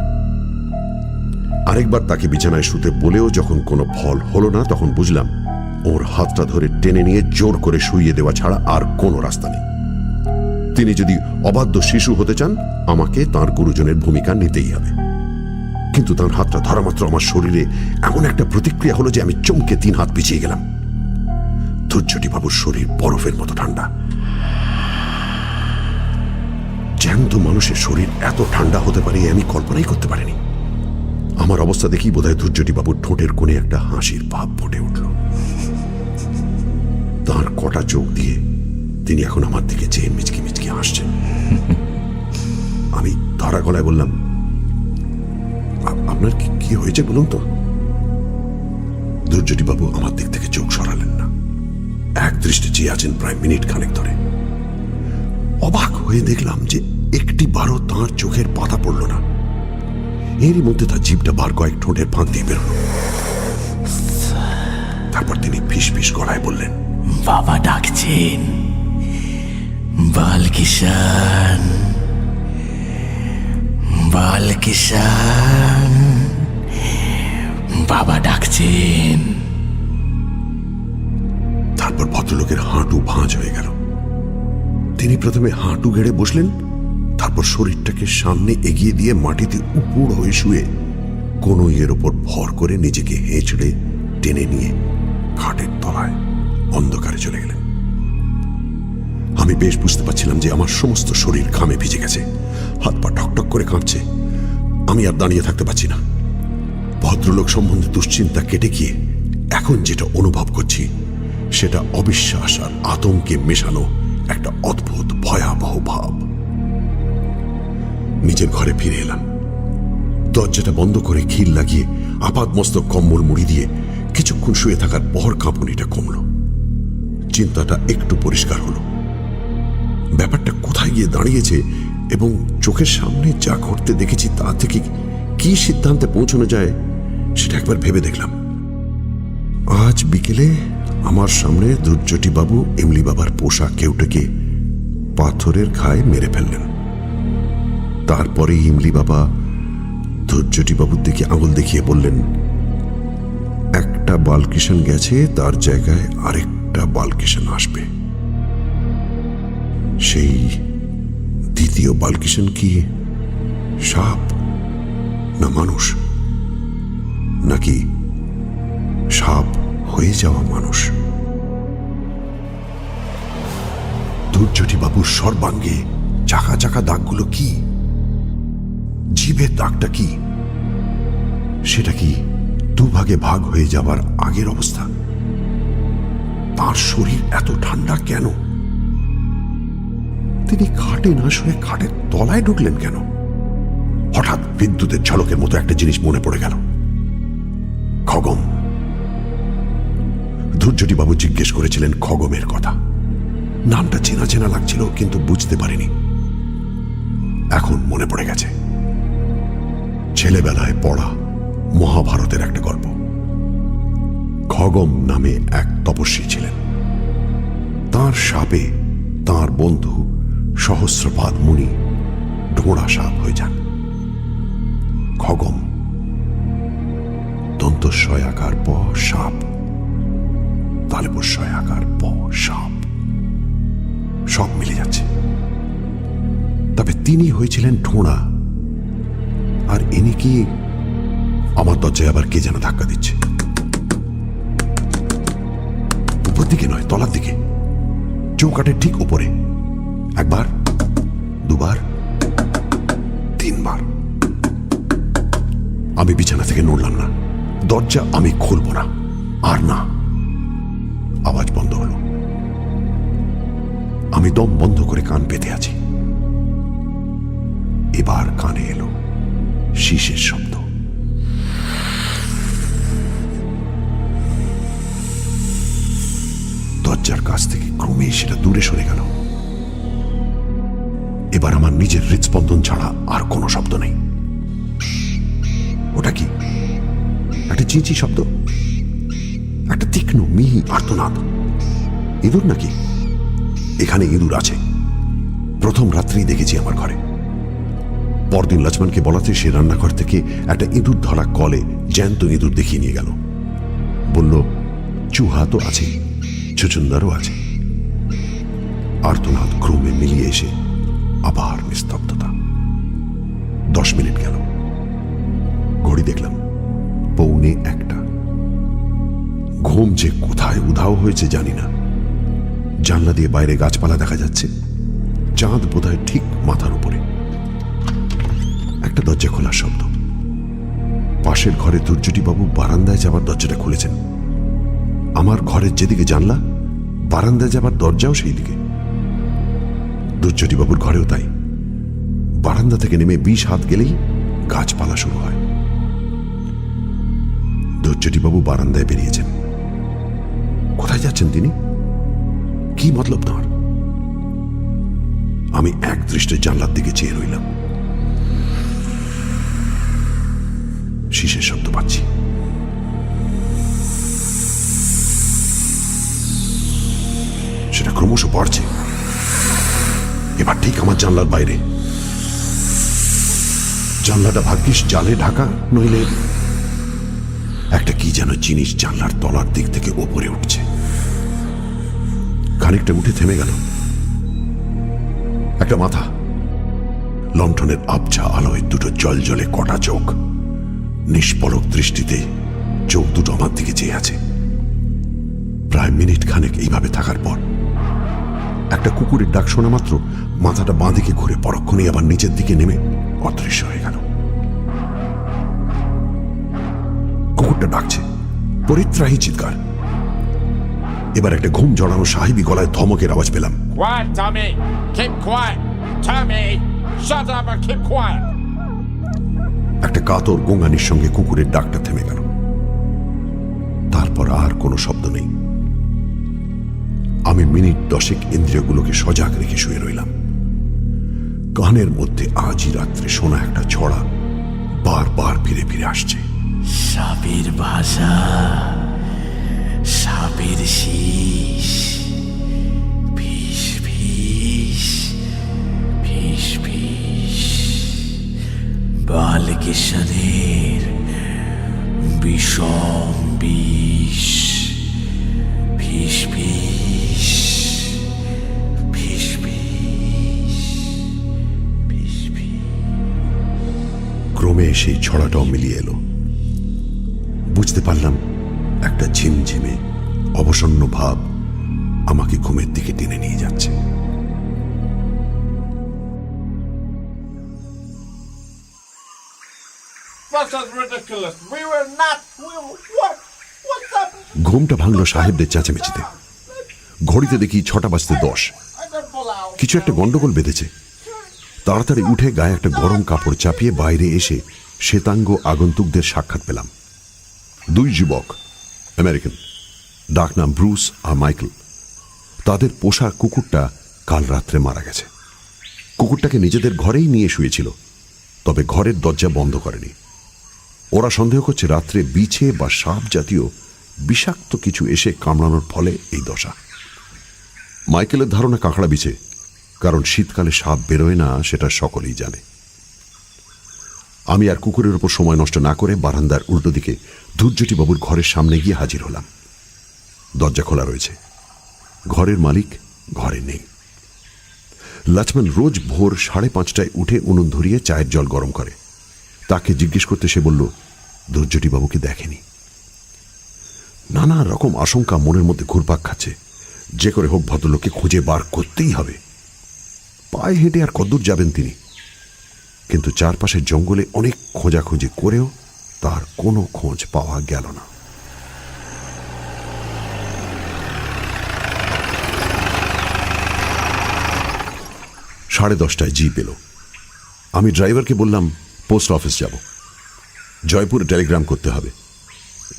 আরেকবার তাকে বিছানায় শুতে বলেও যখন কোনো ফল হলো না, তখন বুঝলাম ওর হাতটা ধরে টেনে নিয়ে জোর করে শুইয়ে দেওয়া ছাড়া আর কোনো রাস্তা নেই। তিনি যদি অবাধ্য শিশু হতে চান, আমাকে তাঁর গুরুজনের ভূমিকা নিতেই হবে। কিন্তু তার হাতটা ধরা মাত্র আমার শরীরে এমন একটা প্রতিক্রিয়া হলো যে আমি চমকে 3 হাত পিছিয়ে গেলাম। ধৈর্যটি বাবুর শরীর বরফের মতো ঠান্ডা। জ্যান্ত মানুষের শরীর এত ঠান্ডা হতে পারে আমি কল্পনাই করতে পারিনি। আমার অবস্থা দেখি বোধহয় ধৈর্যটি বাবুর ঠোঁটের কোণে একটা হাসির ভাব ফুটে উঠল। তার কটা চোখ দিয়ে তিনি এখন আমার দিকে চেয়ে মিচকি মিচকি হাসছেন। আমি ধরা গলায় বললাম, আপনার কি হয়েছে বলুন তো? ধৈর্যটি বাবু আমার দিক থেকে চোখ সরালেন না, এক দৃষ্টি চেয়ে আছেন প্রায় মিনিট খানেক ধরে। অবাক হয়ে দেখলাম যে একটি বারও তাঁর চোখের পাতা পড়ল না। এরই মধ্যে তার জিভটা বার কয়েক ঠোঁটের ফাঁক দিয়ে বেরোল। তারপর তিনি ফিস ফিস গলায় বললেন, বাবা ডাকছেন, বালকিষান, বালকিষান, বাবা ডাকছেন। তারপর ভদ্রলোকের হাঁটু ভাঁজ হয়ে গেল। তিনি প্রথমে হাঁটু গেড়ে বসলেন, তারপর শরীরটাকে সামনে এগিয়ে দিয়ে মাটিতে উপুড় হয়ে শুয়ে কনুইয়ের ওপর ভর করে নিজেকে হেঁচড়ে টেনে নিয়ে খাটের তলায় অন্ধকারে চলে গেলেন। আমি বেশ বুঝতে পারছিলাম যে আমার সমস্ত শরীর ঘামে ভিজে গেছে, হাত পা ঠকঠক করে কাঁপছে। আমি আর দাঁড়িয়ে থাকতে পারছি না। ভদ্রলোক সম্বন্ধে দুশ্চিন্তা কেটে গিয়ে এখন যেটা অনুভব করছি সেটা অবিশ্বাস আর আতঙ্কে মেশানো একটা অদ্ভুত ভয়াবহ ভাব। নিজের ঘরে ফিরে এলাম। দরজাটা বন্ধ করে খিল লাগিয়ে আপাদমস্তক কম্বল মুড়ি দিয়ে কিছুক্ষণ শুয়ে থাকার পর কাঁপুনিটা কমল। চিন্তাটা একটু পরিষ্কার হলো। ব্যাপারটা কোথায় গিয়ে দাঁড়িয়েছে এবং চোখের সামনে যা ঘটতে দেখেছি তা থেকে কি সিদ্ধান্তে পৌঁছানো যায় সেটা একবার ভেবে দেখলাম। আজ বিকেলে আমার সামনে ধৈর্যটি বাবু এমলি বাবার পোষা কেউটাকে পাথরের ঘায়ে মেরে ফেললেন। তারপরে ইমলি বাবা ধৈর্যটি বাবুর দিকে আঙুল দেখিয়ে বললেন, একটা বালকিষান গেছে, তার জায়গায় আরেকটা বালকিষান আসবে। সেই দ্বিতীয় বালকিষান কি সাপ না মানুষ, নাকি সাপ হয়ে যাওয়া মানুষ? ধৈর্যটি বাবুর সর্বাঙ্গে চাকা চাকা দাগগুলো কি? জিভের দাগটা কি? সেটা কি দুভাগে ভাগ হয়ে যাবার আগের অবস্থা? তার শরীর এত ঠান্ডা কেন? তিনি খাটে না শুয়ে খাটের তলায় ঢুকলেন কেন? হঠাৎ বিদ্যুতের ঝলকের মতো একটা জিনিস মনে পড়ে গেল, খগম। ধৈর্যটি বাবু জিজ্ঞেস করেছিলেন খগমের কথা। নামটা চেনা চেনা লাগছিল, কিন্তু বুঝতে পারিনি। এখন মনে পড়ে গেছে। ছেলেবেলায় পড়া মহাভারতের একটা গল্প। খগম নামে এক তপস্বী ছিলেন। তার সাপে তার বন্ধু সহস্রপাদ মুনি ঢোঁড়া সাপ হয়ে যান। খগম দন্তস্বয়াকার প সাপ, তালবস্বয়াকার প সাপ, সব মিলে যাচ্ছে। তবে তিনি হয়েছিলেন ঢোঁড়া, আর ইনি কি? আমার দরজায় আবার কে যেন ধাক্কা দিচ্ছে। উপর দিকে নয়, তলার দিকে, চৌকাটের ঠিক উপরে। একবার, দুবার, তিনবার। আমি বিছানা থেকে নড়লাম না। দরজা আমি খুলব না, আর না। আওয়াজ বন্ধ হলো। আমি দম বন্ধ করে কান পেতে আছি। এবার কানে এলো শীষের শব্দ। দরজার কাছ থেকে ক্রমেই সেটা দূরে সরে গেল। এবার আমার নিজের হৃদস্পন্দন ছাড়া আর কোনো শব্দ নেই। ওটা কি? একটা চিঁচি শব্দ, একটা তীক্ষ্ণ মিহি আর্তনাদ। ইঁদুর নাকি? এখানে ইঁদুর আছে। প্রথম রাত্রেই দেখেছি আমার ঘরে। পরদিন লক্ষ্মণকে বলাতে সে রান্নাঘর থেকে একটা ইঁদুর ধরা কলে জ্যান্ত ইঁদুর দেখিয়ে নিয়ে গেল। বলল, চুহা তো আছে, ছুচুন্দারও আছে। আর্তনাদ ক্রমে মিলিয়ে এসে আবার নিস্তব্ধতা। 10 মিনিট গেল। ঘড়ি দেখলাম 1:45। ঘুম যে কোথায় উধাও হয়েছে জানি না। জানলা দিয়ে বাইরে গাছপালা দেখা যাচ্ছে, চাঁদ বোধহয় ঠিক মাথার উপরে। একটা দরজা খোলার শব্দ। পাশের ঘরে দুর্যোটিবাবু বারান্দায় যাবার দরজাটা খুলেছেন। আমার ঘরের যেদিকে জানলা, বারান্দায় যাবার দরজাও সেই দিকে। দুর্যোটিবাবুর ঘরেও তাই। বারান্দা থেকে নেমে 20 হাত গেলেই গাছপালা শুরু হয়। দুর্যোটিবাবু বারান্দায় বেরিয়েছেন। কোথায় যাচ্ছেন তিনি? কি মতলব তাঁর? আমি এক দৃষ্টে জানলার দিকে চেয়ে রইলাম। শীষের শব্দ পাচ্ছি। সেটা ক্রমশ বাড়ছে। এবার ঠিক আমার জানলার বাইরে। জানলাটা ভাগ্যিস জালে ঢাকা, নইলে একটা কি যেন জিনিস জানলার তলার দিক থেকে ওপরে উঠছে। খানিকটা উঠে থেমে গেল। একটা মাথা, লণ্ঠনের আবছা আলোয় দুটো জলজলে কটা চোখ, নিষ্পলক দৃষ্টিতে চোখ দুটো আমার দিকে চেয়ে আছে। প্রায় মিনিট খানেক এইভাবে থাকার পর একটা কুকুরের ডাক শোনা মাত্র মাথাটা বাঁ দিকে ঘুরে পরক্ষণেই আবার নিচের দিকে নেমে অদৃশ্য হয়ে গেল। কুকুরটা ডাকছে, পরিত্রাহী চিৎকার। এবার একটা ঘুম জড়ানো সাহেবী গলায় ধমকের আওয়াজ পেলাম। Quiet, Tommy! Keep quiet! Tommy! Shut up and keep quiet! একটা কাতর গোঙানির সঙ্গে কুকুরের ডাকটা থেমে গেল। তারপর আর কোনো শব্দ নেই। আমি মিনিট 10 ইন্দ্রিয়গুলোকে সজাগ রেখে শুয়ে রইলাম। কানের মধ্যে আজই রাত্রে শোনা একটা ছড়া বারবার ফিরে ফিরে আসছে। সাপের ভাষা, সাপের শীষ, ফিস ফিস, ফিস ফিস, বালকিশনের বিষম বিষ, ফিস ফিস, ফিস ফিস, ফিস ফিস। ক্রমে সেই ছড়াটাও মিলিয়ে এলো। বুঝতে পারলাম একটা ঝিমঝিমে অবসন্ন ভাব আমাকে ঘুমের দিকে টেনে নিয়ে যাচ্ছে। This is ridiculous! We were not... What's up? ঘুমটা ভাঙল সাহেবদের চেঁচামেচিতে। ঘড়িতে দেখি 6টা বাজতে 10। I got pull out. কিছু একটা গন্ডগোল বেঁধেছে। তাড়াতাড়ি উঠে গায়ে একটা গরম কাপড় চাপিয়ে বাইরে এসে শ্বেতাঙ্গ আগন্তুকদের সাক্ষাৎ পেলাম। 2 যুবক, আমেরিকান, ডাক নাম ব্রুস আর মাইকেল। তাদের পোষা কুকুরটা কাল রাত্রে মারা গেছে। কুকুরটাকে নিজেদের ঘরেই নিয়ে শুয়েছিল, তবে ঘরের দরজা বন্ধ করেনি। ওরা সন্দেহ করছে রাত্রে বিছে বা সাপ জাতীয় বিষাক্ত কিছু এসে কামড়ানোর ফলে এই দশা। মাইকেলের ধারণা কাঁকড়া বিছে, কারণ শীতকালে সাপ বেরোয় না, সেটা সকলেই জানে। আমি আর কুকুরের উপর সময় নষ্ট না করে বারান্দার উল্টো দিকে দুর্যোটিবাবুর ঘরের সামনে গিয়ে হাজির হলাম। দরজা খোলা রয়েছে। ঘরের মালিক ঘরে নেই। লক্ষ্মণ রোজ ভোর 5:30টায় উঠে উনুন ধরিয়ে চায়ের জল গরম করে। তাকে জিজ্ঞেস করতে সে বলল, দুর্যোটিবাবুকে দেখেনি। নানা রকম আশঙ্কা মনের মধ্যে ঘুরপাক খাচ্ছে। যে করে হোক ভদ্রলোককে খুঁজে বার করতেই হবে। পায়ে হেঁটে আর কদ্দূর যাবেন তিনি? কিন্তু চারপাশের জঙ্গলে অনেক খোঁজাখুঁজি করেও তার কোনো খোঁজ পাওয়া গেল না। সাড়ে 10টায় জিপ এলো। আমি ড্রাইভারকে বললাম পোস্ট অফিস যাব, জয়পুরে টেলিগ্রাম করতে হবে।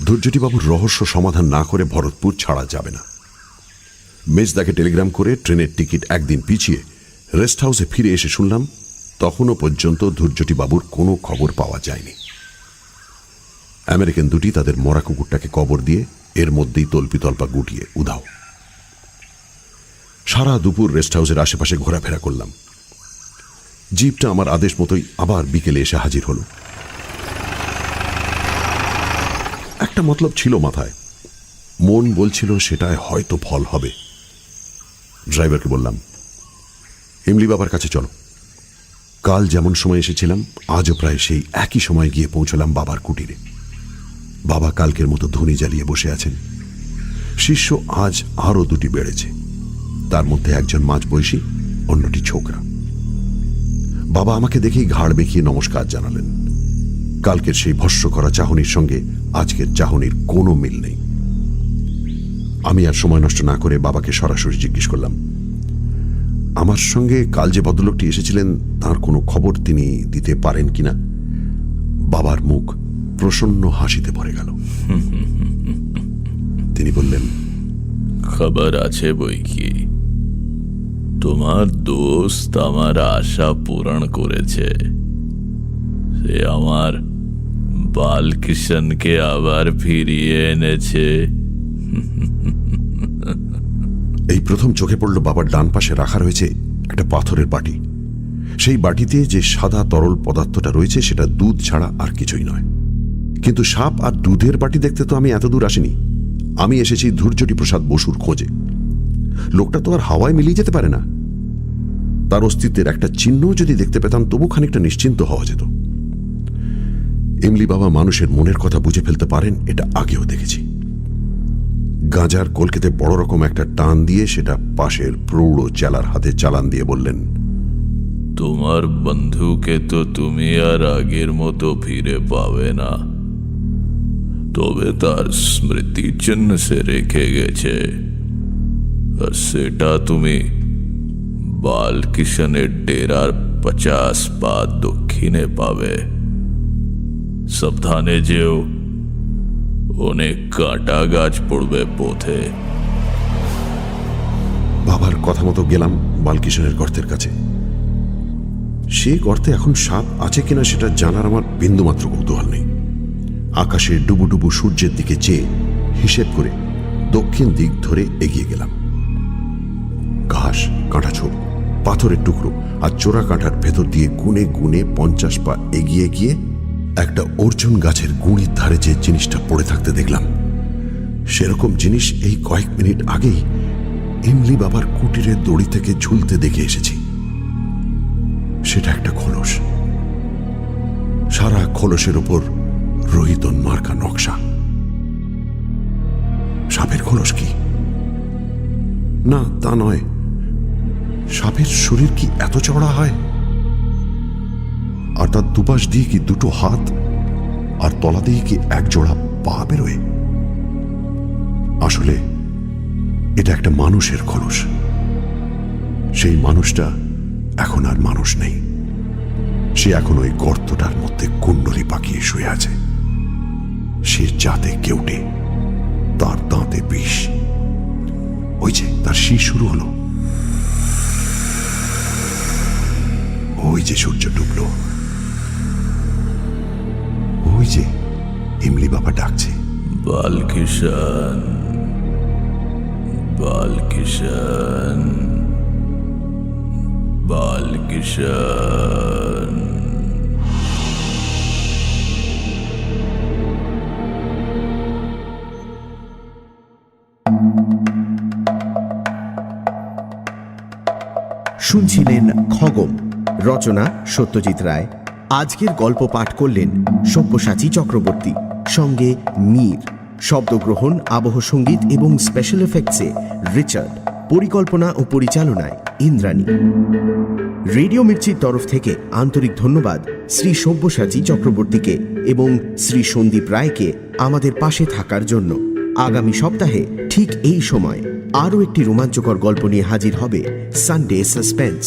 দুর্যোটিবাবুর রহস্য সমাধান না করে ভরতপুর ছাড়া যাবে না। মেজদাকে টেলিগ্রাম করে ট্রেনের টিকিট একদিন পিছিয়ে রেস্ট হাউসে ফিরে এসে শুনলাম তখনও পর্যন্ত দুর্যোটিবাবুর কোনো খবর পাওয়া যায়নি। আমেরিকান দুটি তাদের মরা কুকুরটাকে কবর দিয়ে এর মধ্যেই তল্পিতল্পা গুটিয়ে উধাও। সারা দুপুর রেস্ট হাউসের আশেপাশে ঘোরাফেরা করলাম। জিপটা আমার আদেশ মতোই আবার বিকেলে এসে হাজির হলো। একটা মতলব ছিল মাথায়, মন বলছিল সেটায় হয়তো ফল হবে। ড্রাইভারকে বললাম, ইমলি বাবার কাছে চলো। কাল যেমন সময় এসেছিলাম আজও প্রায় সেই একই সময় গিয়ে পৌঁছলাম বাবার কুটিরে। বাবা কালকের মতো ধুনি জ্বালিয়ে বসে আছেন। শিষ্য আজ আরো দুটি বেড়েছে, তার মধ্যে একজন মাঝবয়সী, অন্যটি ছোকরা। বাবা আমাকে দেখেই ঘাড় বেঁকিয়ে নমস্কার জানালেন। কালকের সেই ভস্য করা চাহনির সঙ্গে আজকের চাহনির কোনো মিল নেই। আমি আর সময় নষ্ট না করে বাবাকে সরাসরি জিজ্ঞেস করলাম, আমার সঙ্গে কাল যে ভদ্রলোকটি এসেছিলেন তার কোনো খবর তিনি দিতে পারেন কিনা। বাবার মুখ প্রসন্ন হাসিতে ভরে গেল। তিনি বললেন, খবর আছে বই কি, তোমার দোস্ত আমার আশা পূরণ করেছে। সে আমার বালকিশনকে আবার ফিরিয়ে এনেছে। এই প্রথম চোখে পড়ল বাবার ডান পাশে রাখা রয়েছে একটা পাথরের বাটি। সেই বাটিতে যে সাদা তরল পদার্থটা রয়েছে সেটা দুধ ছাড়া আর কিছুই নয়। কিন্তু সাপ আর দুধের বাটি দেখতে তো আমি এত দূর আসিনি। আমি এসেছি ধূর্যটি প্রসাদ বসুর খোঁজে। লোকটা তো আর হাওয়ায় মিলিয়ে যেতে পারে না। তার অস্তিত্বের একটা চিহ্ন যদি দেখতে পেতাম তবু খানিকটা নিশ্চিন্ত হওয়া যেত। ইমলি বাবা মানুষের মনের কথা বুঝে ফেলতে পারেন, এটা আগেও দেখেছি। গাঁজার কলকেতে বড় রকম একটা টান দিয়ে সেটা পাশের প্রৌঢ় চেলার হাতে চালান দিয়ে বললেন, তোমার বন্ধুকে তো তুমি আর আগের মতো ফিরে পাবে না, তবে তার স্মৃতি চিহ্ন সে রেখে গেছে, আর সেটা তুমি বালকিশনের ডেরার 50 পা দক্ষিণে পাবে। সাবধানে যেও, অনেক কাঁটা গাছ পড়বে পথে। বাবার কথা মতো গেলাম বালকিশনের গর্তের কাছে। সে গর্তে এখন সাপ আছে কিনা সেটা জানার আমার বিন্দুমাত্র কৌতূহল নেই। আকাশে ডুবুডুবু সূর্যের দিকে চেয়ে হিসেব করে দক্ষিণ দিক ধরে এগিয়ে গেলাম। ঘাস, কাঁটাছোপ, পাথরের টুকরো আর চোরা কাঁটার ভেতর দিয়ে গুনে গুনে 50 পা এগিয়ে গিয়ে একটা অর্জুন গাছের গুঁড়ির ধারে যে জিনিসটা পড়ে থাকতে দেখলাম, সেরকম জিনিস এই কয়েক মিনিট আগেই ইমলি বাবার কুটিরের দড়ি থেকে ঝুলতে দেখে এসেছি। সেটা একটা খোলস। সারা খোলসের ওপর রোহিতন মার্কা নকশা। সাপের খোলস কি? না, তা নয়। সাপের শরীর কি এত চওড়া হয়? আর তার দুপাশ দিয়ে কি দুটো হাত, আর তলা দিয়ে কি এক জোড়া পা বেরোয়? আসলে এটা একটা মানুষের খোলস। সেই মানুষটা এখন আর মানুষ নেই। সে এখন ওই গর্তটার মধ্যে কুণ্ডলি পাকিয়ে শুয়ে আছে। সে জাতে কেউটে, তার দাঁতে বিষ। ওই যে তার শীষ শুরু হলো। ওই যে সূর্য ডুবলো। ওই যে ইমলি বাবা ডাকছে, বালকিশন, বালকিশন, বালকিশন। শুনছিলেন খগম, রচনা সত্যজিৎ রায়। আজকের গল্প পাঠ করলেন সব্যসাচী চক্রবর্তী, সঙ্গে মীর। শব্দগ্রহণ, আবহ সঙ্গীত এবং স্পেশাল এফেক্টসে রিচার্ড। পরিকল্পনা ও পরিচালনায় ইন্দ্রাণী। রেডিও মির্চির তরফ থেকে আন্তরিক ধন্যবাদ শ্রী সব্যসাচী চক্রবর্তীকে এবং শ্রী সন্দীপ রায়কে আমাদের পাশে থাকার জন্য। আগামী সপ্তাহে ঠিক এই সময় আরও একটি রোমাঞ্চকর গল্প নিয়ে হাজির হবে সানডে সাসপেন্স।